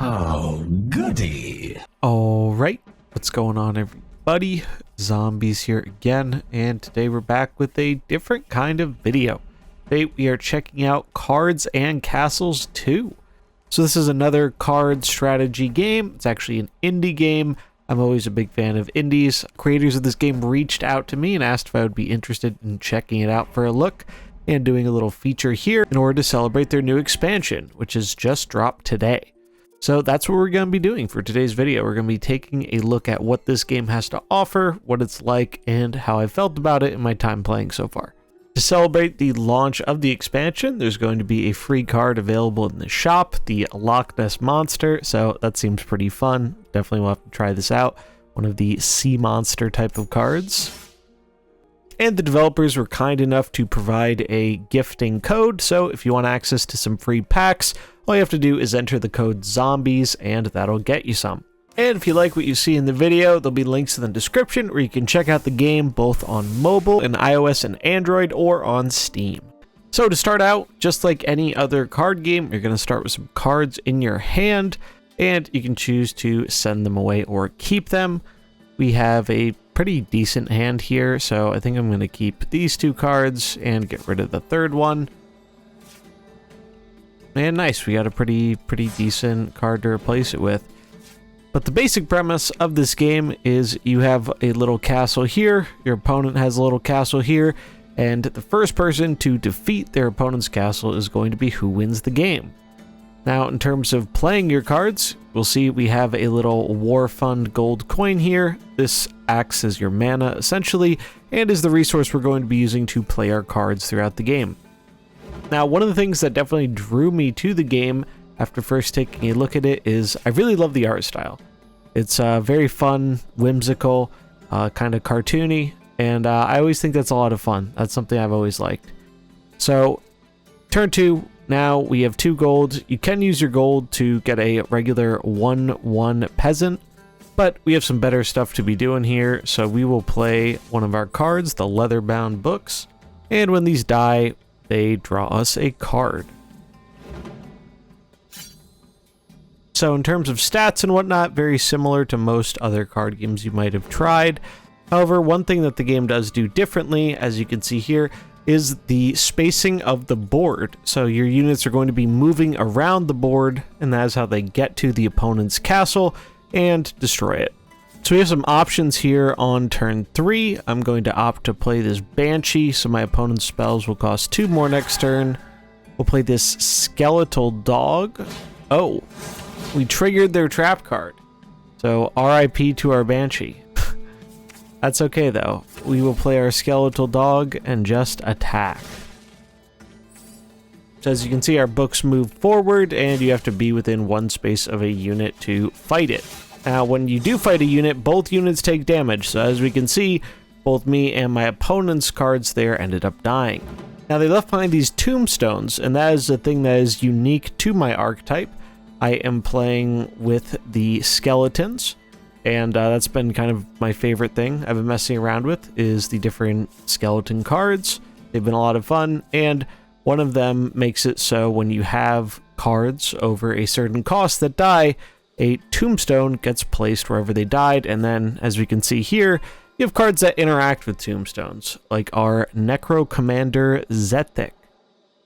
Oh, goody. All right, what's going on, everybody? Zombies here again, and today we're back with a different kind of video. Today we are checking out Cards and Castles 2. So this is another card strategy game. It's actually an indie game. I'm always a big fan of indies. Creators of this game reached out to me and asked if I would be interested in checking it out for a look and doing a little feature here in order to celebrate their new expansion, which has just dropped today. So that's what we're going to be doing for today's video. We're going to be taking a look at what this game has to offer, what it's like, and how I felt about it in my time playing so far. To celebrate the launch of the expansion, there's going to be a free card available in the shop, the Loch Ness Monster, so that seems pretty fun. Definitely will have to try this out. One of the sea monster type of cards. And the developers were kind enough to provide a gifting code, so if you want access to some free packs, all you have to do is enter the code ZOMBIES and that'll get you some. And if you like what you see in the video, there'll be links in the description where you can check out the game both on mobile and iOS and Android or on Steam. So to start out, just like any other card game, you're going to start with some cards in your hand and you can choose to send them away or keep them. We have a pretty decent hand here, so I think I'm going to keep these two cards and get rid of the third one. And nice, we got a pretty decent card to replace it with. But the basic premise of this game is you have a little castle here, your opponent has a little castle here, and the first person to defeat their opponent's castle is going to be who wins the game. Now, in terms of playing your cards, we'll see we have a little War Fund gold coin here. This acts as your mana, essentially, and is the resource we're going to be using to play our cards throughout the game. Now, one of the things that definitely drew me to the game after first taking a look at it is I really love the art style. It's very fun, whimsical, kind of cartoony, and I always think that's a lot of fun. That's something I've always liked. So, turn 2. Now we have 2 gold. You can use your gold to get a regular 1/1 peasant, but we have some better stuff to be doing here, so we will play one of our cards, the leather-bound books, and when these die, they draw us a card. So in terms of stats and whatnot, very similar to most other card games you might have tried. However, one thing that the game does do differently, as you can see here, is the spacing of the board. So your units are going to be moving around the board, and that is how they get to the opponent's castle and destroy it. So we have some options here on turn 3. I'm going to opt to play this Banshee, so my opponent's spells will cost 2 more next turn. We'll play this Skeletal Dog. Oh, we triggered their trap card. So RIP to our Banshee. That's okay though. We will play our Skeletal Dog and just attack. So as you can see, our books move forward and you have to be within 1 space of a unit to fight it. Now, when you do fight a unit, both units take damage. So as we can see, both me and my opponent's cards there ended up dying. Now, they left behind these tombstones, and that is the thing that is unique to my archetype. I am playing with the skeletons, and that's been kind of my favorite thing I've been messing around with, is the different skeleton cards. They've been a lot of fun, and one of them makes it so when you have cards over a certain cost that die, a tombstone gets placed wherever they died, and then, as we can see here, you have cards that interact with tombstones, like our Necro Commander Zetik,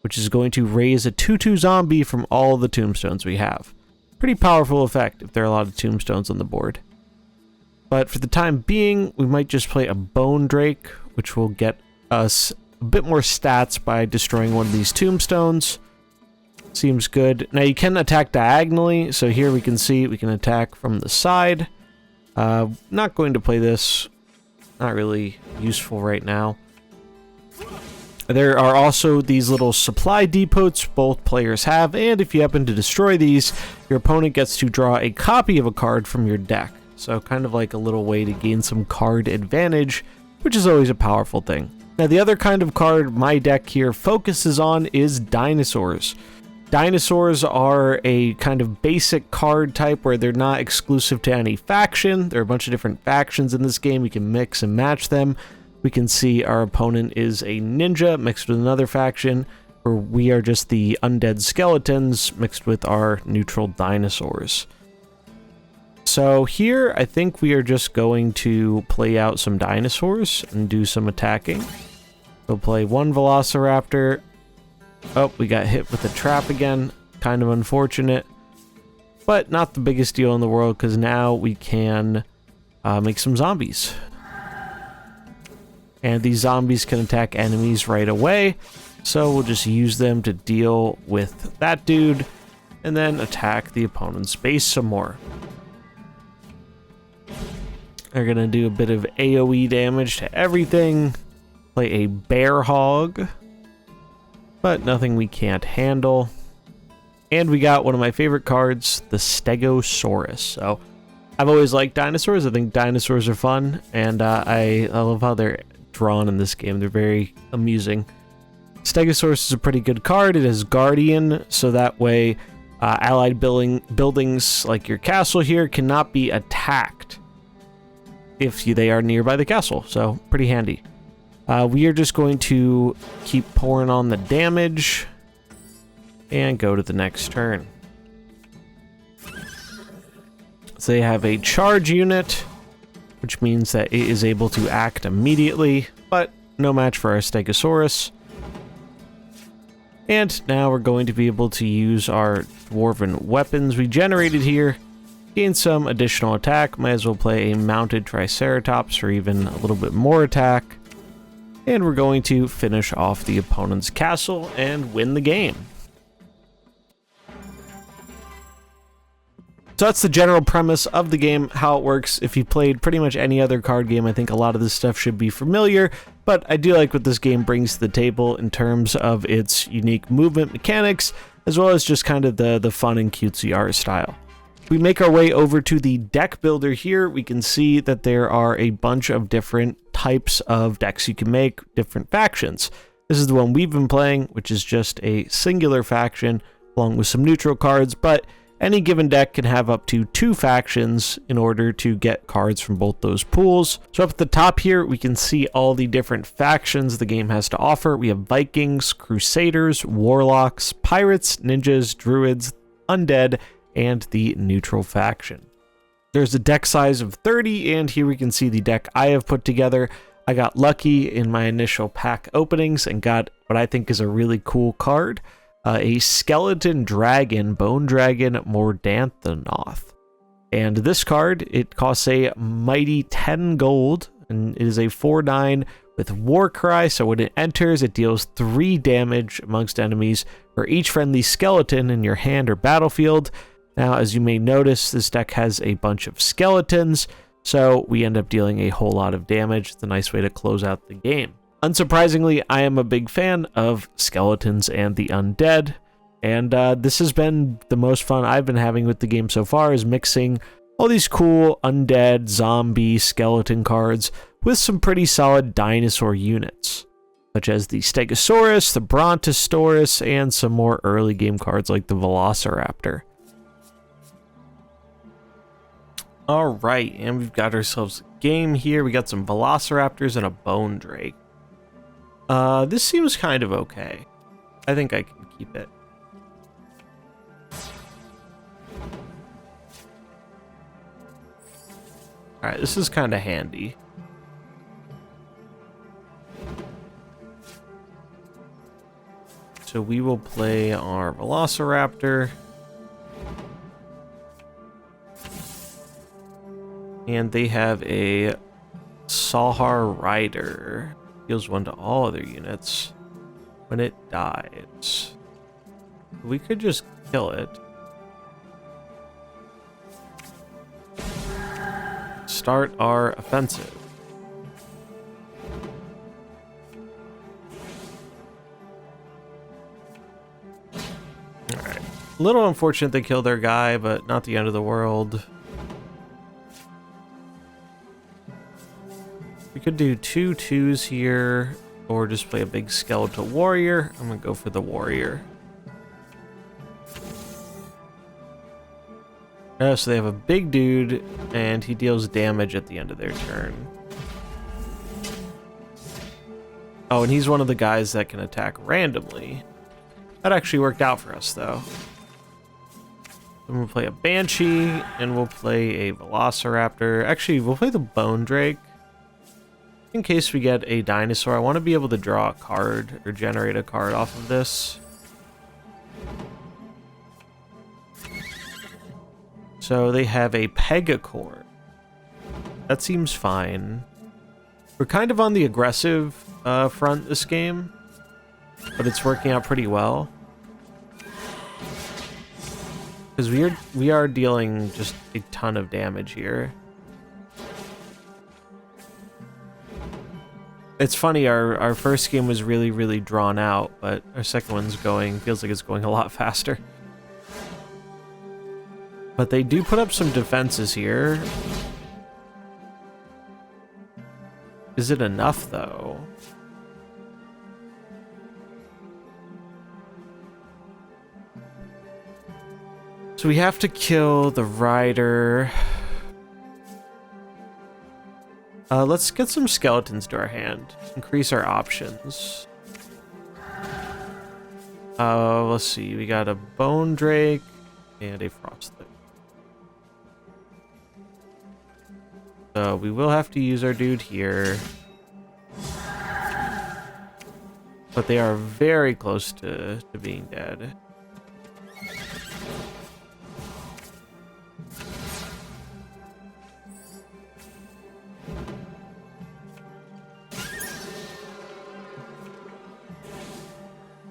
which is going to raise a 2/2 zombie from all the tombstones we have. Pretty powerful effect if there are a lot of tombstones on the board. But for the time being, we might just play a Bone Drake, which will get us a bit more stats by destroying one of these tombstones. Seems good. Now you can attack diagonally, so here we can see we can attack from the side. Not going to play this. Not really useful right now. There are also these little supply depots both players have, and if you happen to destroy these, your opponent gets to draw a copy of a card from your deck. So kind of like a little way to gain some card advantage, which is always a powerful thing. Now the other kind of card my deck here focuses on is dinosaurs. Dinosaurs are a kind of basic card type where they're not exclusive to any faction. There are a bunch of different factions in this game. You can mix and match them. We can see our opponent is a ninja mixed with another faction. where we are just the undead skeletons mixed with our neutral dinosaurs. So here, I think we are just going to play out some dinosaurs and do some attacking. We'll play one Velociraptor. Oh, we got hit with a trap again. Kind of unfortunate, but not the biggest deal in the world because now we can make some zombies. And these zombies can attack enemies right away, so we'll just use them to deal with that dude and then attack the opponent's base some more. They're gonna do a bit of AoE damage to everything, play a bear hog, but nothing we can't handle. And we got one of my favorite cards, the Stegosaurus. So I've always liked dinosaurs. I think dinosaurs are fun, and I love how they're drawn in this game. They're very amusing. Stegosaurus is a pretty good card. It has Guardian, so that way allied buildings like your castle here cannot be attacked if they are nearby the castle. So pretty handy. We are just going to keep pouring on the damage and go to the next turn. So they have a charge unit, which means that it is able to act immediately, but no match for our Stegosaurus. And now we're going to be able to use our dwarven weapons we generated here, gain some additional attack. Might as well play a mounted Triceratops for even a little bit more attack. And we're going to finish off the opponent's castle and win the game. So that's the general premise of the game, how it works. If you played pretty much any other card game, I think a lot of this stuff should be familiar, but I do like what this game brings to the table in terms of its unique movement mechanics, as well as just kind of the fun and cutesy art style. If we make our way over to the deck builder here, we can see that there are a bunch of different types of decks you can make, different factions. This is the one we've been playing, which is just a singular faction along with some neutral cards, but any given deck can have up to 2 factions in order to get cards from both those pools. So up at the top here, we can see all the different factions the game has to offer. We have Vikings, Crusaders, Warlocks, Pirates, Ninjas, Druids, Undead, and the neutral faction. There's a deck size of 30, and here we can see the deck I have put together. I got lucky in my initial pack openings and got what I think is a really cool card. A skeleton dragon, Bone Dragon Mordanthanoth. And this card, it costs a mighty 10 gold, and it is a 4/9 with Warcry, so when it enters, it deals 3 damage amongst enemies for each friendly skeleton in your hand or battlefield. Now, as you may notice, this deck has a bunch of skeletons, so we end up dealing a whole lot of damage. It's a nice way to close out the game. Unsurprisingly, I am a big fan of skeletons and the undead, and this has been the most fun I've been having with the game so far, is mixing all these cool undead, zombie, skeleton cards with some pretty solid dinosaur units, such as the Stegosaurus, the Brontosaurus, and some more early game cards like the Velociraptor. Alright, and we've got ourselves a game here. We got some Velociraptors and a Bone Drake. This seems kind of okay. I think I can keep it. Alright, this is kind of handy. So we will play our Velociraptor. And they have a Sahar Rider. Deals 1 to all other units when it dies. We could just kill it. Start our offensive. Alright. A little unfortunate they killed their guy, but not the end of the world. We could do 2 2s here, or just play a big skeletal warrior. I'm gonna go for the warrior. Oh, so they have a big dude, and he deals damage at the end of their turn. Oh, and he's one of the guys that can attack randomly. That actually worked out for us, though. Then we'll play a Banshee, and we'll play a Velociraptor. Actually, we'll play the Bone Drake. In case we get a dinosaur, I want to be able to draw a card, or generate a card off of this. So they have a Pegacord. That seems fine. We're kind of on the aggressive front this game, but it's working out pretty well. Because we are dealing just a ton of damage here. It's funny, our first game was really, really drawn out, but our second one's feels like it's going a lot faster. But they do put up some defenses here. Is it enough, though? So we have to kill the rider. Let's get some skeletons to our hand. Increase our options. Let's see. We got a Bone Drake and a Frostlight. So we will have to use our dude here. But they are very close to being dead.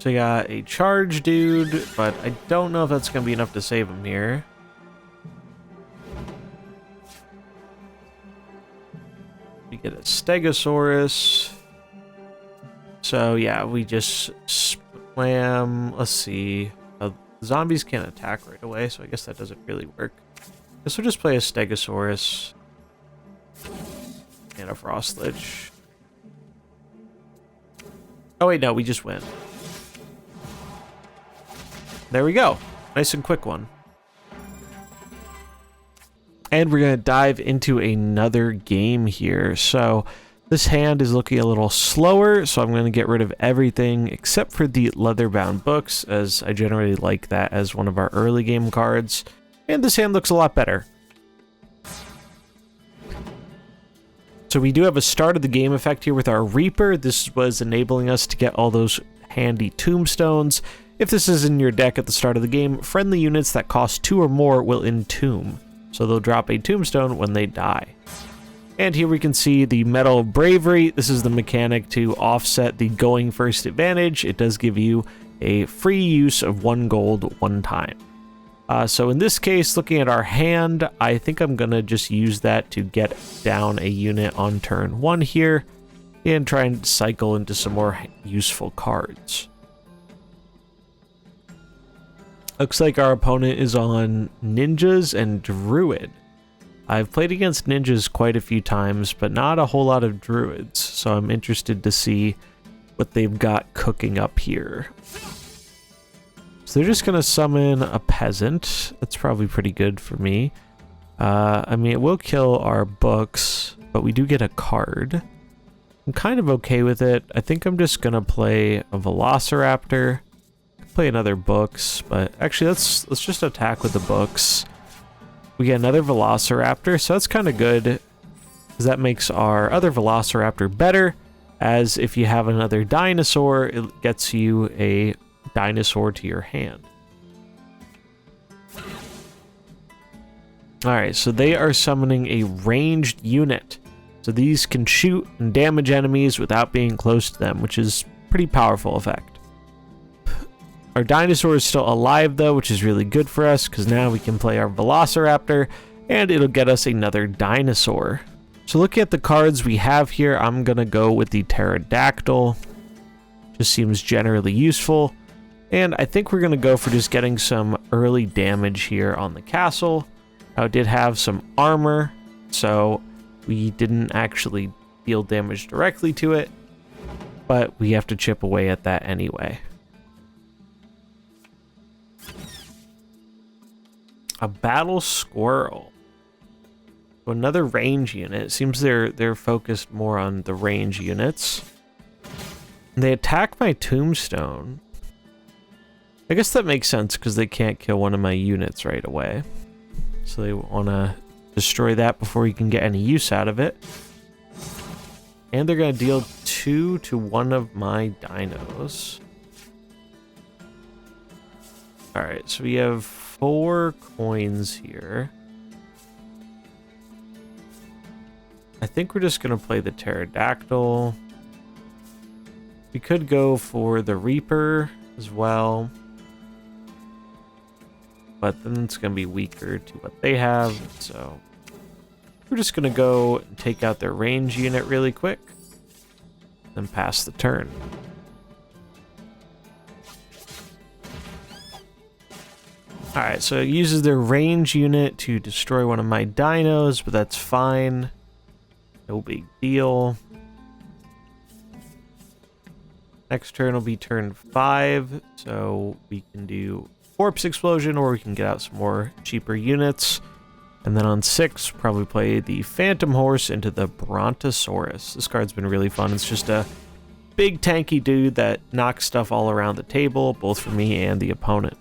So we got a charge dude, but I don't know if that's going to be enough to save him here. We get a Stegosaurus. So yeah, we just spam. Let's see. Zombies can't attack right away, so I guess that doesn't really work. Guess we'll just play a Stegosaurus and a Frostlich. Oh wait, no, we just win. There we go. Nice and quick one. And we're going to dive into another game here. So this hand is looking a little slower, so I'm going to get rid of everything except for the leather-bound books, as I generally like that as one of our early game cards. And this hand looks a lot better. So we do have a start of the game effect here with our Reaper. This was enabling us to get all those handy tombstones. If this is in your deck at the start of the game, friendly units that cost 2 or more will entomb. So they'll drop a tombstone when they die. And here we can see the Medal of Bravery. This is the mechanic to offset the going first advantage. It does give you a free use of 1 gold 1 time. So in this case, looking at our hand, I think I'm going to just use that to get down a unit on turn 1 here and try and cycle into some more useful cards. Looks like our opponent is on ninjas and druid. I've played against ninjas quite a few times, but not a whole lot of druids, so I'm interested to see what they've got cooking up here. So they're just going to summon a peasant. That's probably pretty good for me. I mean, it will kill our books, but we do get a card. I'm kind of okay with it. I think I'm just going to play a Velociraptor. Play another books, but actually let's just attack with the books. We get another Velociraptor, so that's kind of good, because that makes our other Velociraptor better, as if you have another dinosaur, it gets you a dinosaur to your hand. Alright, so they are summoning a ranged unit. So these can shoot and damage enemies without being close to them, which is a pretty powerful effect. Our dinosaur is still alive, though, which is really good for us, because now we can play our Velociraptor, and it'll get us another dinosaur. So looking at the cards we have here, I'm going to go with the Pterodactyl. Just seems generally useful. And I think we're going to go for just getting some early damage here on the castle. Now, it did have some armor, so we didn't actually deal damage directly to it, but we have to chip away at that anyway. A battle squirrel. So another range unit. It seems they're focused more on the range units. And they attack my tombstone. I guess that makes sense because they can't kill one of my units right away. So they want to destroy that before you can get any use out of it. And they're going to deal 2 to one of my dinos. Alright, so we have 4 coins here. I think we're just going to play the pterodactyl. We could go for the Reaper as well. But then it's going to be weaker to what they have, so we're just going to go and take out their range unit really quick, then pass the turn. Alright, so it uses their range unit to destroy one of my dinos, but that's fine. No big deal. Next turn will be turn 5, so we can do Corpse Explosion, or we can get out some more cheaper units. And then on 6, probably play the Phantom Horse into the Brontosaurus. This card's been really fun. It's just a big tanky dude that knocks stuff all around the table, both for me and the opponent.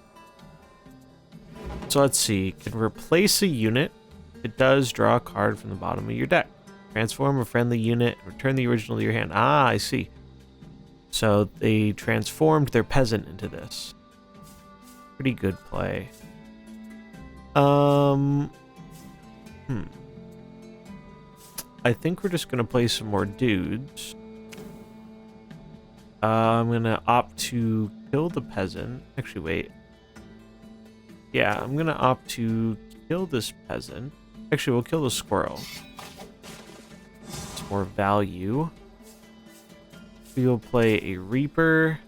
So let's see. Can replace a unit. It does draw a card from the bottom of your deck. Transform a friendly unit and return the original to your hand. Ah, I see. So they transformed their peasant into this. Pretty good play. I think we're just gonna play some more dudes. I'm gonna opt to kill the peasant. Actually, wait. Yeah, I'm gonna opt to kill this peasant. Actually, we'll kill the squirrel. It's more value. We will play a Reaper.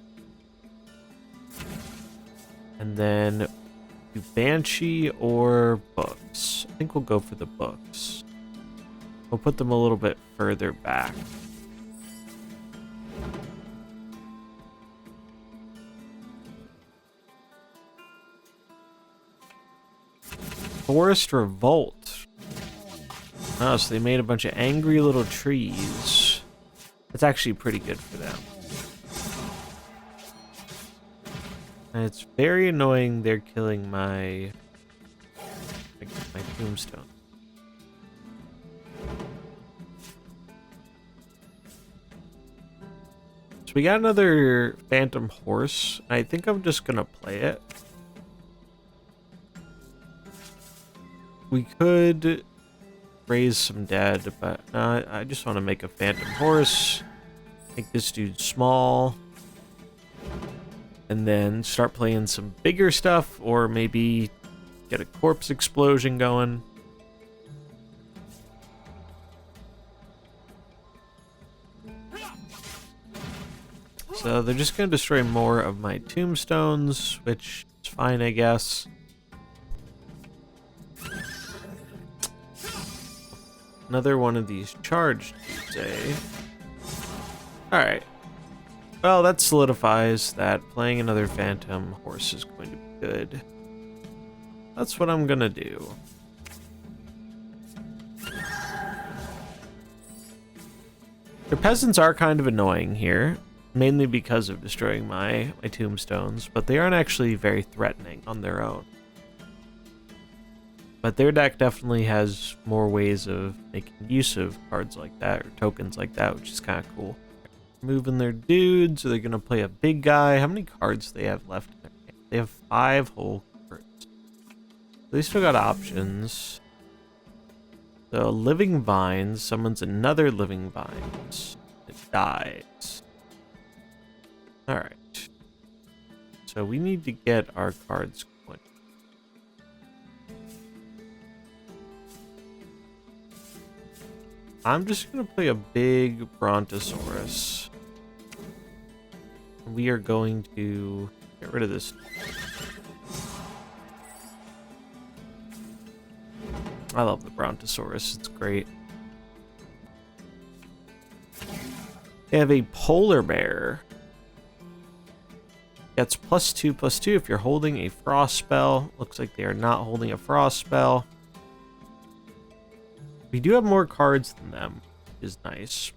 And then do Banshee or books. I think we'll go for the books. We'll put them a little bit further back. Forest Revolt. Oh, so they made a bunch of angry little trees. That's actually pretty good for them. And it's very annoying they're killing my tombstone. So we got another Phantom Horse. I think I'm just gonna play it. We could raise some dead, but I just want to make a Phantom Horse. Make this dude small. And then start playing some bigger stuff, or maybe get a Corpse Explosion going. So they're just going to destroy more of my tombstones, which is fine, I guess. Another one of these charged dudes, eh? Alright. Well, that solidifies that playing another Phantom Horse is going to be good. That's what I'm gonna do. The peasants are kind of annoying here, mainly because of destroying my tombstones, but they aren't actually very threatening on their own. But their deck definitely has more ways of making use of cards like that, or tokens like that, which is kind of cool. Moving their dudes. Are they going to play a big guy? How many cards do they have left in their hand? They have 5 whole cards. They still got options. So Living Vines summons another Living Vines. It dies. Alright. So we need to get our cards going. I'm just going to play a big Brontosaurus. We are going to get rid of this. I love the Brontosaurus. It's great. They have a polar bear. Gets +2/+2 if you're holding a frost spell. Looks like they are not holding a frost spell. We do have more cards than them, which is nice.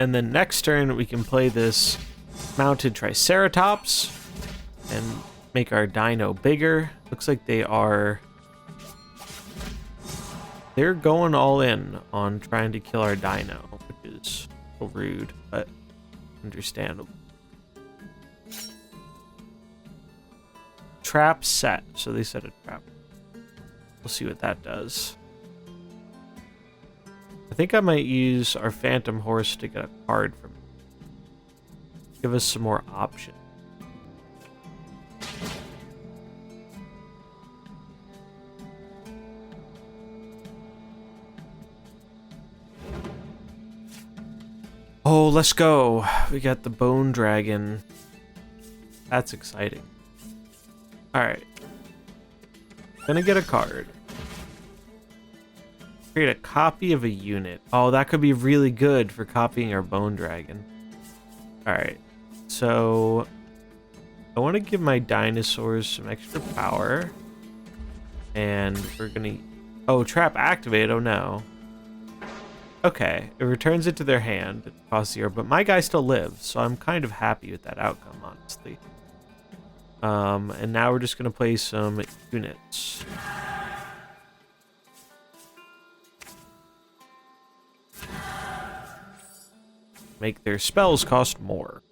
And then next turn we can play this mounted Triceratops and make our dino bigger. Looks like they're going all in on trying to kill our dino, which is a little rude, but understandable. Trap set. So they set a trap. We'll see what that does. I think I might use our Phantom Horse to get a card from it. Give us some more options. Oh, let's go. We got the Bone Dragon. That's exciting. Alright. Gonna get a card. Create a copy of a unit. Oh, that could be really good for copying our Bone Dragon. Alright. So, I want to give my dinosaurs some extra power. And we're gonna... Oh, trap activated. Oh, no. Okay. It returns it to their hand. It costs 0, but my guy still lives, so I'm kind of happy with that outcome, honestly. And now we're just going to play some units. Make their spells cost more.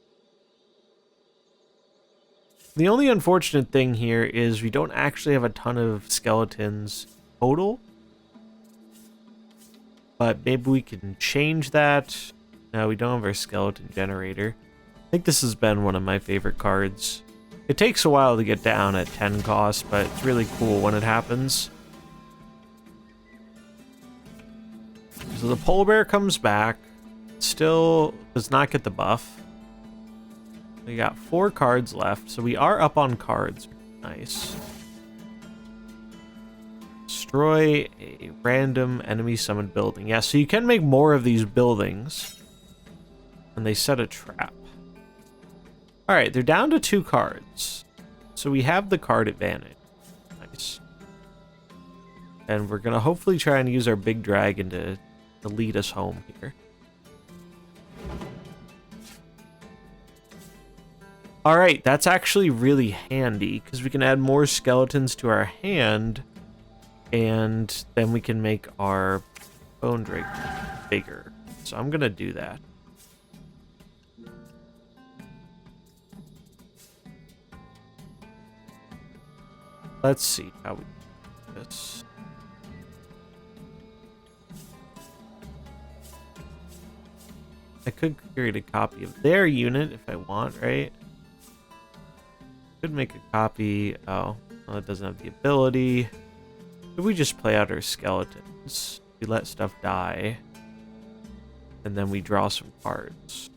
The only unfortunate thing here is we don't actually have a ton of skeletons total. But maybe we can change that. No, we don't have our skeleton generator. I think this has been one of my favorite cards. It takes a while to get down at 10 cost, but it's really cool when it happens. So the polar bear comes back. Still does not get the buff. We got 4 cards left, so we are up on cards. Nice. Destroy a random enemy summoned building. Yeah, so you can make more of these buildings. And they set a trap. Alright, they're down to 2 cards. So we have the card advantage. Nice. And we're going to hopefully try and use our big dragon to lead us home here. Alright, that's actually really handy, because we can add more skeletons to our hand, and then we can make our bone dragon bigger. So I'm going to do that. Let's see how we do this. I could create a copy of their unit if I want, right? Could make a copy. Oh, well, it doesn't have the ability. Could we just play out our skeletons? We let stuff die. And then we draw some cards.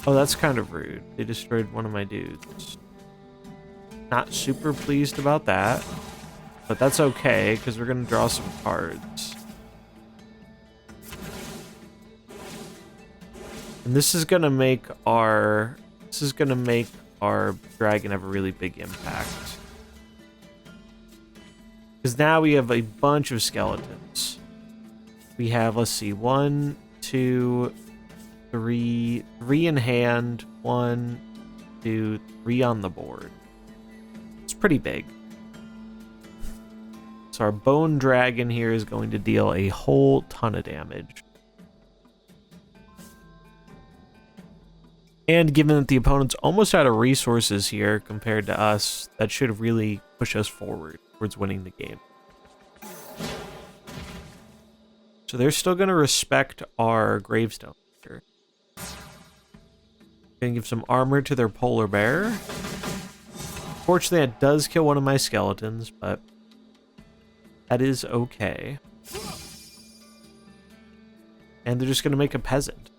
Oh, that's kind of rude. They destroyed one of my dudes. Not super pleased about that. But that's okay, because we're going to draw some cards. And this is going to make our... This is going to make our dragon have a really big impact. Because now we have a bunch of skeletons. We have, let's see, 1, 2... 3 in hand, 1, 2, 3 on the board. It's pretty big. So our bone dragon here is going to deal a whole ton of damage. And given that the opponent's almost out of resources here compared to us, that should really push us forward towards winning the game. So they're still going to respect our gravestone here. Gonna give some armor to their polar bear. Fortunately, it does kill one of my skeletons, but that is okay. And they're just gonna make a peasant.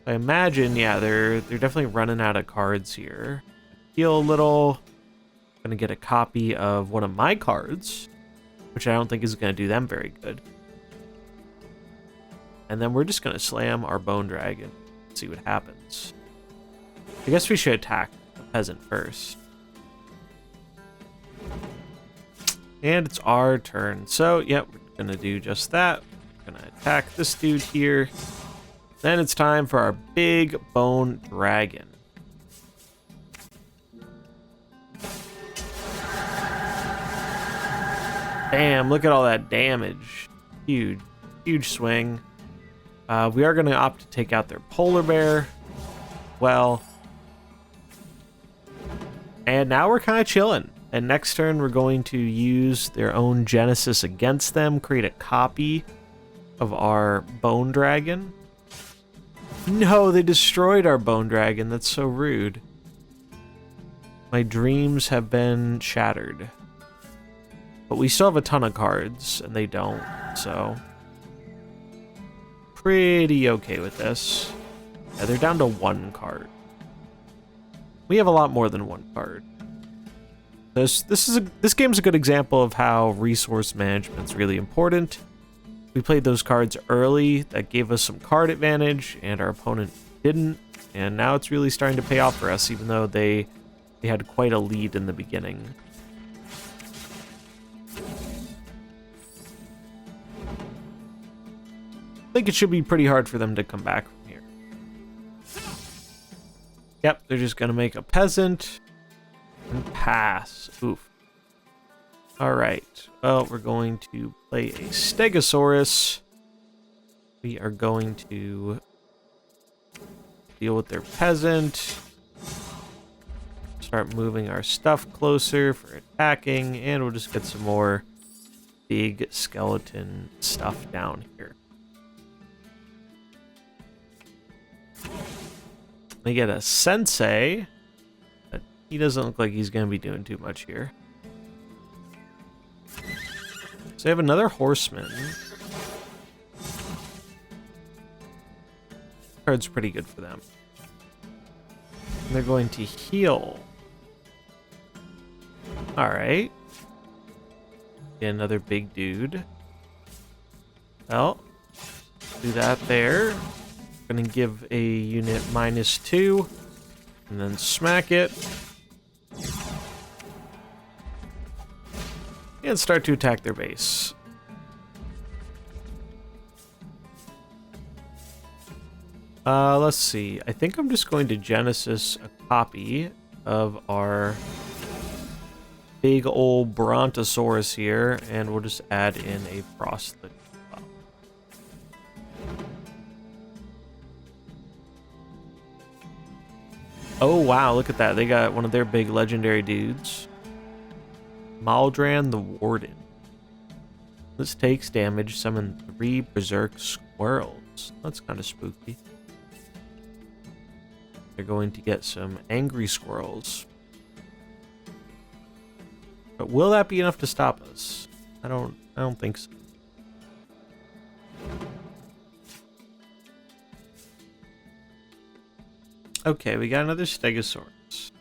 I imagine, yeah, they're definitely running out of cards here. Heal a little. Gonna get a copy of one of my cards, which I don't think is gonna do them very good. And then we're just gonna slam our bone dragon. See what happens. I guess we should attack the peasant first. And it's our turn. So, yeah, we're Gonna do just that. Gonna attack this dude here. Then it's time for our big bone dragon. Damn, look at all that damage. Huge, huge swing. We are gonna opt to take out their polar bear. Well. And now we're kind of chilling. And next turn, we're going to use their own Genesis against them, create a copy of our bone dragon. No, they destroyed our bone dragon. That's so rude. My dreams have been shattered. But we still have a ton of cards, and they don't, so pretty okay with this. Yeah, they're down to 1 card. We have a lot more than 1 card. This game's a good example of how resource management's really important. We played those cards early, that gave us some card advantage, and our opponent didn't. And now it's really starting to pay off for us, even though they had quite a lead in the beginning. I think it should be pretty hard for them to come back from here. Yep, they're just gonna make a peasant and pass. Oof. Alright, well, we're going to play a Stegosaurus. We are going to deal with their peasant. Start moving our stuff closer for attacking, and we'll just get some more big skeleton stuff down here. They get a sensei, but he doesn't look like he's going to be doing too much here. So they have another horseman. Card's pretty good for them. And they're going to heal. Alright. Get another big dude. Well, do that there. Gonna give a unit -2 and then smack it and start to attack their base. Let's see. I think I'm just going to Genesis a copy of our big old Brontosaurus here, and we'll just add in a Frostlet. Oh, wow, look at that. They got one of their big legendary dudes. Maldran the Warden. This takes damage. Summon 3 Berserk Squirrels. That's kind of spooky. They're going to get some Angry Squirrels. But will that be enough to stop us? I don't think so. Okay, we got another Stegosaurus. So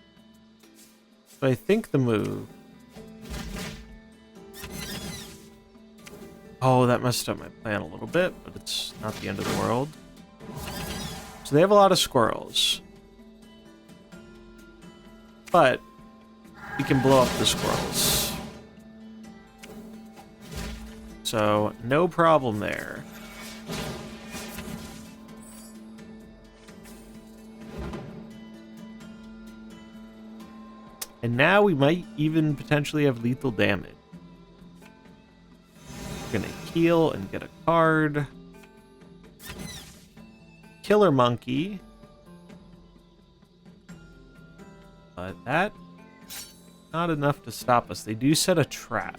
I think the move... Oh, that messed up my plan a little bit, but it's not the end of the world. So they have a lot of squirrels. But we can blow up the squirrels. So, no problem there. And now we might even potentially have lethal damage. We're gonna heal and get a card. Killer Monkey. But that, not enough to stop us. They do set a trap.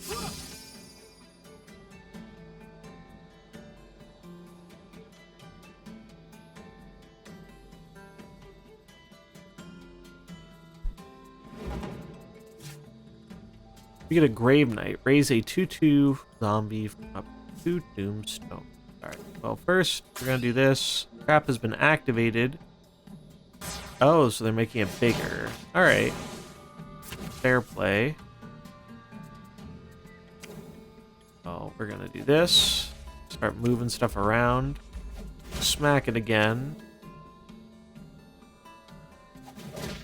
We get a Grave Knight. Raise a 2/2 zombie from up to Tombstone. Alright, well first, we're gonna do this. Trap has been activated. Oh, so they're making it bigger. Alright. Fair play. Oh, we're gonna do this. Start moving stuff around. Smack it again.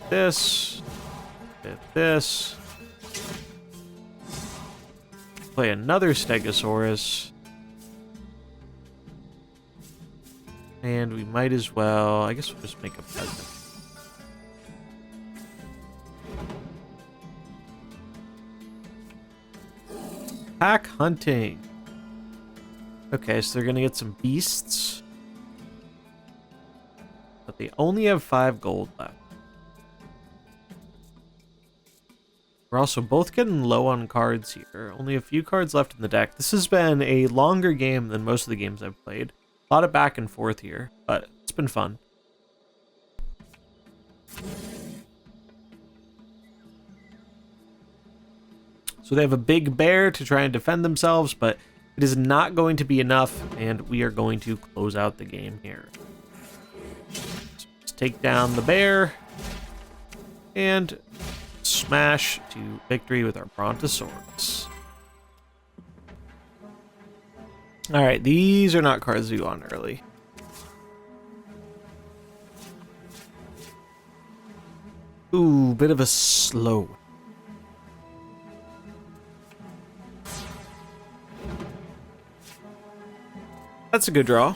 This. Hit this. Play another Stegosaurus. And we might as well, I guess we'll just make a peasant. Pack hunting. Okay, so they're gonna get some beasts. But they only have 5 gold left. We're also both getting low on cards here. Only a few cards left in the deck. This has been a longer game than most of the games I've played. A lot of back and forth here, but it's been fun. So they have a big bear to try and defend themselves, but it is not going to be enough, and we are going to close out the game here. So let's take down the bear and smash to victory with our Brontosaurus. Alright, these are not cards we want early. Ooh, bit of a slow. That's a good draw.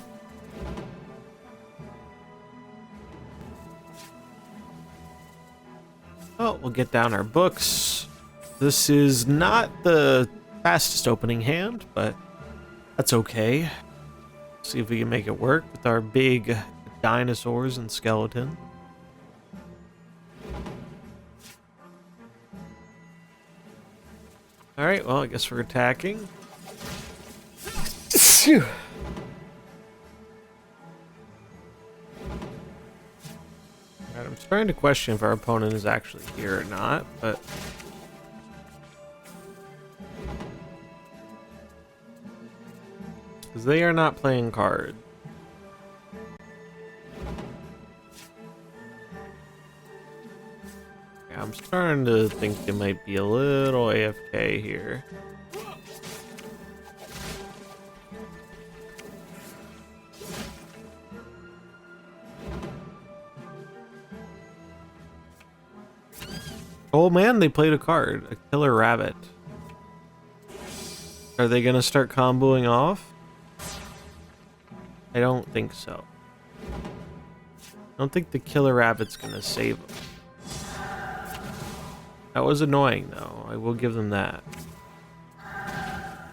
Oh, we'll get down our books. This is not the fastest opening hand, but that's okay. See if we can make it work with our big dinosaurs and skeleton. Alright, well, I guess we're attacking. Phew. I'm starting to question if our opponent is actually here or not, but because they are not playing card. Yeah, I'm starting to think they might be a little AFK here. Oh man, they played a card, a killer rabbit. Are they gonna start comboing off? I don't think so. I don't think the killer rabbit's gonna save them. That was annoying though, I will give them that.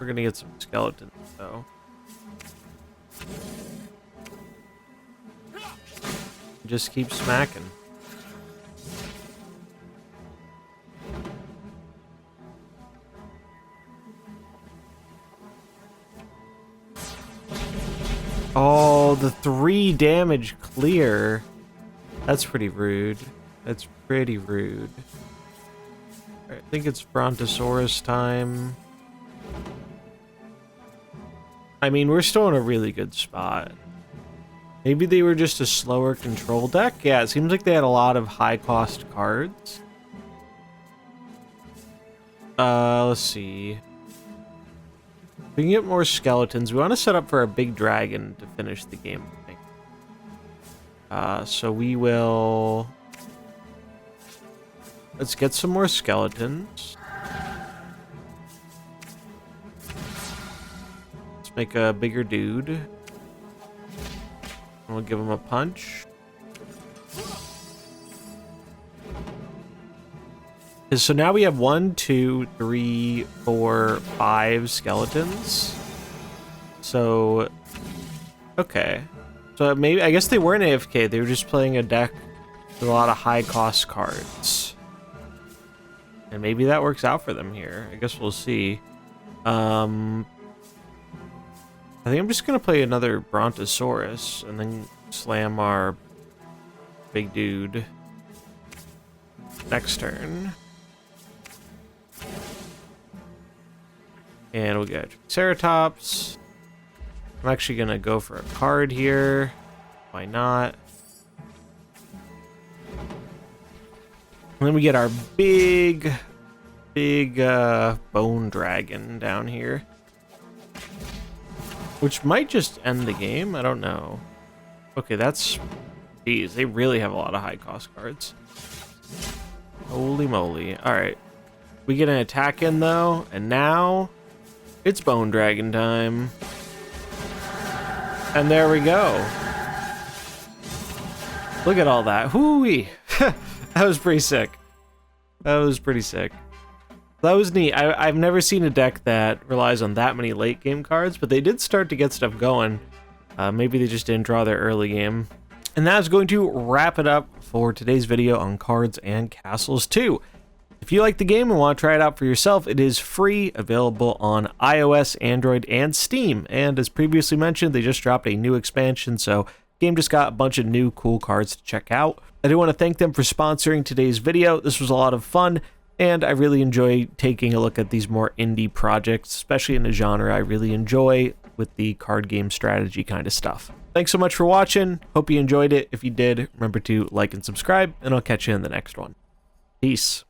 We're gonna get some skeletons though. Just keep smacking. Oh, the 3 damage clear. That's pretty rude. That's pretty rude. I think it's Brontosaurus time. I mean, we're still in a really good spot. Maybe they were just a slower control deck? Yeah, it seems like they had a lot of high-cost cards. Let's see. We can get more skeletons. We want to set up for a big dragon to finish the game, I think. So we will... Let's get some more skeletons. Let's make a bigger dude. And we'll give him a punch. So now we have 1, 2, 3, 4, 5 skeletons. So, okay. So maybe, I guess they weren't AFK. They were just playing a deck with a lot of high cost cards. And maybe that works out for them here. I guess we'll see. I think I'm just going to play another Brontosaurus and then slam our big dude next turn. And we'll get Triceratops. I'm actually going to go for a card here. Why not? And then we get our big bone dragon down here. Which might just end the game. I don't know. Okay, that's... Geez, they really have a lot of high cost cards. Holy moly. Alright. We get an attack in though, and now it's Bone Dragon time. And there we go. Look at all that. Hoo-wee. That was pretty sick. That was pretty sick. That was neat. I've never seen a deck that relies on that many late game cards, but they did start to get stuff going. Maybe they just didn't draw their early game. And that's going to wrap it up for today's video on Cards and Castles 2. If you like the game and want to try it out for yourself, it is free, available on iOS, Android, and Steam. And as previously mentioned, they just dropped a new expansion, so the game just got a bunch of new cool cards to check out. I do want to thank them for sponsoring today's video. This was a lot of fun, and I really enjoy taking a look at these more indie projects, especially in a genre I really enjoy with the card game strategy kind of stuff. Thanks so much for watching. Hope you enjoyed it. If you did, remember to like and subscribe, and I'll catch you in the next one. Peace.